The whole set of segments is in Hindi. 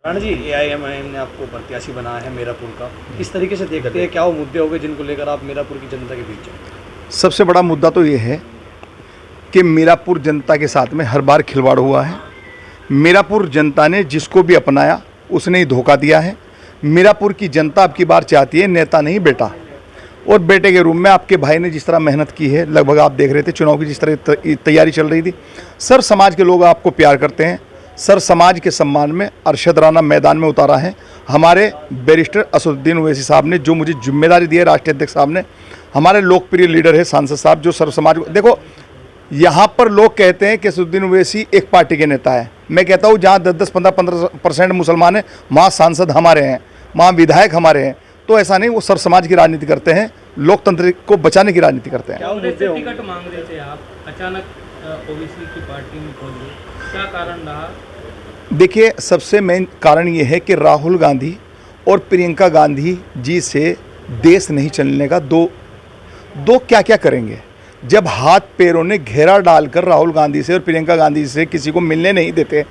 राणा जी, एआईएमआईएम ने आपको प्रत्याशी बनाया है मीरापुर का, किस तरीके से देखते हैं, क्या वो मुद्दे होंगे जिनको लेकर आप मीरापुर की जनता के बीच हैं? सबसे बड़ा मुद्दा तो ये है कि मीरापुर जनता के साथ में हर बार खिलवाड़ हुआ है। मीरापुर जनता ने जिसको भी अपनाया उसने ही धोखा दिया है। मीरापुर की जनता अब की बार चाहती है नेता नहीं बेटा, और बेटे के रूप में आपके भाई ने जिस तरह मेहनत की है, लगभग आप देख रहे थे चुनाव की जिस तरह तैयारी चल रही थी, सर समाज के लोग आपको प्यार करते हैं। सर समाज के सम्मान में अरशद राणा मैदान में उतारा है। हमारे बैरिस्टर असदुद्दीन ओवैसी साहब ने जो मुझे जिम्मेदारी दी है, राष्ट्रीय अध्यक्ष साहब ने, हमारे लोकप्रिय लीडर है सांसद साहब जो सर समाज को देखो, यहाँ पर लोग कहते हैं कि असदुद्दीन ओवैसी एक पार्टी के नेता है। मैं कहता हूँ जहाँ 10-10, 15-15% मुसलमान हैं वहाँ सांसद हमारे हैं, वहाँ विधायक हमारे हैं। तो ऐसा नहीं, वो सर समाज की राजनीति करते हैं, लोकतंत्र को बचाने की राजनीति करते हैं। टिकट मांग रहे थे आप, अचानक ओबीसी की पार्टी में खोल दी, क्या कारण रहा? देखिए, सबसे मेन कारण ये है कि राहुल गांधी और प्रियंका गांधी जी से देश नहीं चलने का दो क्या क्या करेंगे। जब हाथ पैरों ने घेरा डालकर राहुल गांधी से और प्रियंका गांधी से किसी को मिलने नहीं देते।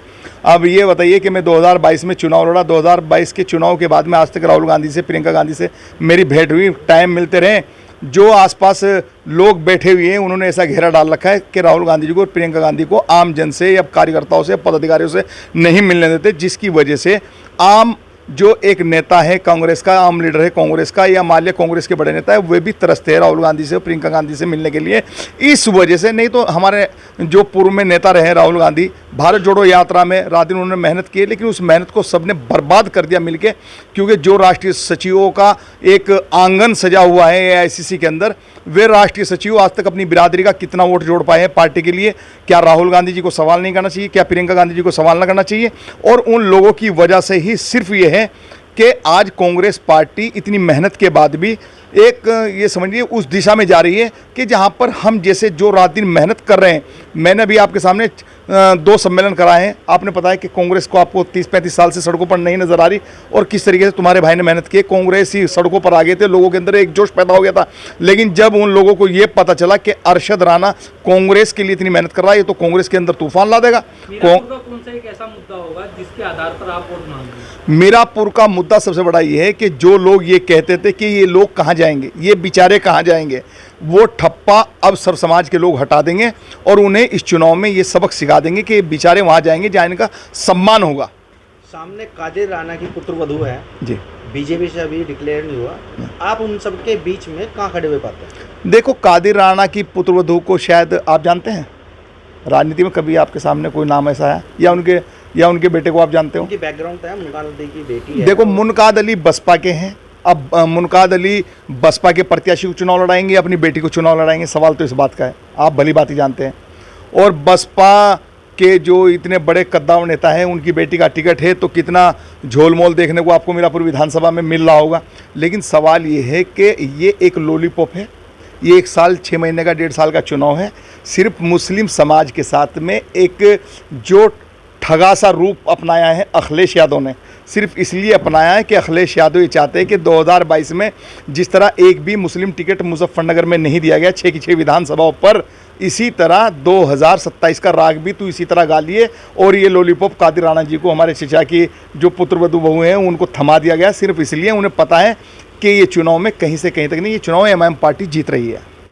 अब ये बताइए कि मैं 2022 में चुनाव लड़ा, 2022 के चुनाव के बाद में आज तक राहुल गांधी से, प्रियंका गांधी से मेरी भेंट हुई, टाइम मिलते रहे। जो आसपास लोग बैठे हुए हैं उन्होंने ऐसा घेरा डाल रखा है कि राहुल गांधी जी को और प्रियंका गांधी को आम जन से या कार्यकर्ताओं से, पदाधिकारियों से नहीं मिलने देते, जिसकी वजह से आम जो एक नेता है कांग्रेस का, आम लीडर है कांग्रेस का, या मान लिया कांग्रेस के बड़े नेता है, वे भी तरसते हैं राहुल गांधी से और प्रियंका गांधी से मिलने के लिए। इस वजह से, नहीं तो हमारे जो पूर्व में नेता रहे राहुल गांधी, भारत जोड़ो यात्रा में रात दिन उन्होंने मेहनत की, लेकिन उस मेहनत को सबने बर्बाद कर दिया मिलके, क्योंकि जो राष्ट्रीय सचिवों का एक आंगन सजा हुआ है एआईसीसी के अंदर, वे राष्ट्रीय सचिव आज तक अपनी बिरादरी का कितना वोट जोड़ पाए हैं पार्टी के लिए। क्या राहुल गांधी जी को सवाल नहीं करना चाहिए? क्या प्रियंका गांधी जी को सवाल ना करना चाहिए? और उन लोगों की वजह से ही सिर्फ ये है कि आज कांग्रेस पार्टी इतनी मेहनत के बाद भी एक ये समझिए उस दिशा में जा रही है कि जहां पर हम जैसे जो रात दिन मेहनत कर रहे हैं। मैंने भी आपके सामने 2 सम्मेलन कराए हैं। आपने पता है कि कांग्रेस को आपको 30-35 साल से सड़कों पर नहीं नजर आ रही, और किस तरीके से तुम्हारे भाई ने मेहनत की। कांग्रेस ही सड़कों पर आ गए थे, लोगों के अंदर एक जोश पैदा हो गया था। लेकिन जब उन लोगों को ये पता चला कि अरशद राणा कांग्रेस के लिए इतनी मेहनत कर रहा है, ये तो कांग्रेस के अंदर तूफान ला देगा। कौन सा एक ऐसा मुद्दा होगा जिसके आधार पर आप वोट मांगेंगे? मीरापुर का मुद्दा सबसे बड़ा ये है कि जो लोग ये कहते थे कि ये लोग कहाँ जाएंगे, ये बेचारे कहाँ जाएंगे, वो ठप्पा अब सर समाज के लोग हटा देंगे और उन्हें इस चुनाव में ये सबक सिखा देंगे कि बेचारे वहाँ जाएंगे जहाँ इनका सम्मान होगा। सामने कादिर राणा की पुत्रवधू है जी, बीजेपी से अभी डिक्लेयर नहीं हुआ, आप उन सबके बीच में कहाँ खड़े हुए पाते हैं? देखो, कादिर राणा की पुत्रवधू को शायद आप जानते हैं, राजनीति में कभी आपके सामने कोई नाम ऐसा है, या उनके बेटे को आप जानते हो? उनकी बैकग्राउंड है, मुनकाद अली की बेटी है। देखो, मुनकाद अली बसपा के हैं। अब मुनकाद अली बसपा के प्रत्याशी को चुनाव लड़ाएंगे, अपनी बेटी को चुनाव लड़ाएंगे, सवाल तो इस बात का है, आप भली बात ही जानते हैं। और बसपा के जो इतने बड़े कद्दावर नेता हैं, उनकी बेटी का टिकट है, तो कितना झोलमोल देखने को आपको मीरापुर विधानसभा में मिल रहा होगा। लेकिन सवाल ये है कि ये एक लॉलीपॉप है, ये 1 साल 6 महीने का 1.5 साल का चुनाव है। सिर्फ मुस्लिम समाज के साथ में एक जो ठगा सा रूप अपनाया है अखिलेश यादव ने, सिर्फ इसलिए अपनाया है कि अखिलेश यादव ये चाहते हैं कि 2022 में जिस तरह एक भी मुस्लिम टिकट मुजफ्फरनगर में नहीं दिया गया 6 की 6 विधानसभाओं पर, इसी तरह 2027 का राग भी तो इसी तरह गा लिए। और ये लॉलीपॉप कादिर राणा जी को, हमारे चचा की जो पुत्रवधू बहू हैं, उनको थमा दिया गया सिर्फ इसलिए, उन्हें पता है कि ये चुनाव में कहीं से कहीं तक नहीं, ये चुनाव एमआईएम पार्टी जीत रही है।